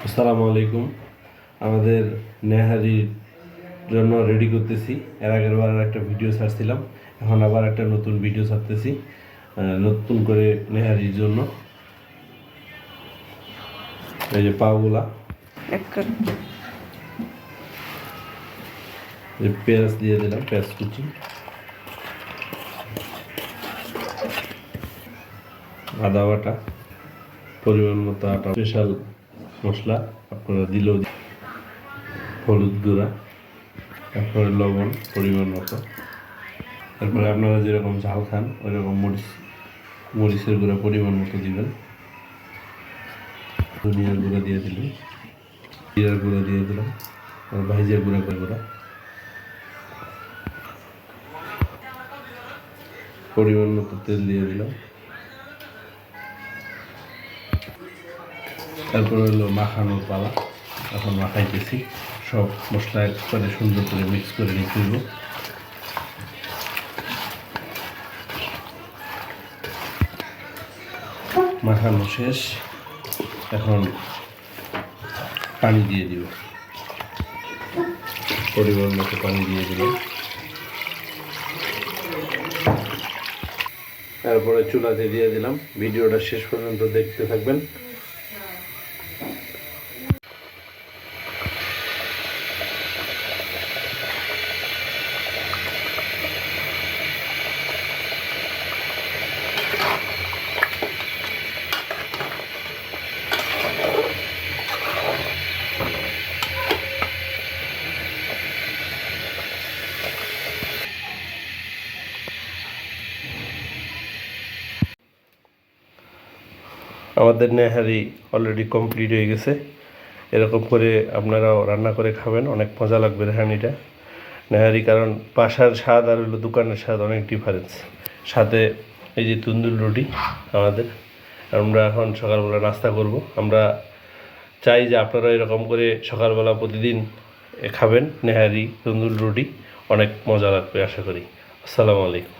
আসসালামু আলাইকুম। আমাদের নেহারির জন্য রেডি করতেছি। এর আগের বার একটা ভিডিও ছাড়ছিলাম, এখন আবার একটা নতুন ভিডিও ছাড়তেছি নতুন করে নেহারির জন্য। এই যে পাওগুলা, পেঁয়াজ দিয়ে দিলাম, পেঁয়াজ কুচি, আদা বাটা, পরিমাণ মতো আটা, স্পেশাল মশলা আপনারা দিলেও, হলুদ গুঁড়া, তারপরে লবণ পরিমাণ মতো, তারপরে আপনারা যেরকম ঝাল খান ওই রকম মরিচের গুঁড়া পরিমাণ মতো দিবেন। ধনিয়ার গুঁড়া দিয়ে দিলাম, জিরার গুঁড়া দিয়ে দিলাম, আর ভাইজার গুঁড়া পরিমাণ মতো তেল দিয়ে দিলাম। তারপরে হলো মাখানোর পালা। এখন মাখাইতেছি, সব মশলা একবারে সুন্দর করে মিক্স করে নিতে হইব। মাখানো শেষ, এখন পানি দিয়ে দিব, পরিমাণ মতো পানি দিয়ে দিব। তারপরে চুলাতে দিয়ে দিলাম। ভিডিওটা শেষ পর্যন্ত দেখতে থাকবেন। আমাদের নেহারি অলরেডি কমপ্লিট হয়ে গেছে। এরকম করে আপনারাও রান্না করে খাবেন, অনেক মজা লাগবে নেহারিটা। নেহারি কারণ বাসার স্বাদ আর হলো দোকানের স্বাদ অনেক ডিফারেন্স। সাথে এই যে তন্দুর রুটি আমাদের, আমরা এখন সকালবেলা নাস্তা করব। আমরা চাই যে আপনারা এরকম করে সকালবেলা প্রতিদিন খাবেন নেহারি তন্দুর রুটি, অনেক মজা লাগবে আশা করি। আসসালামু আলাইকুম।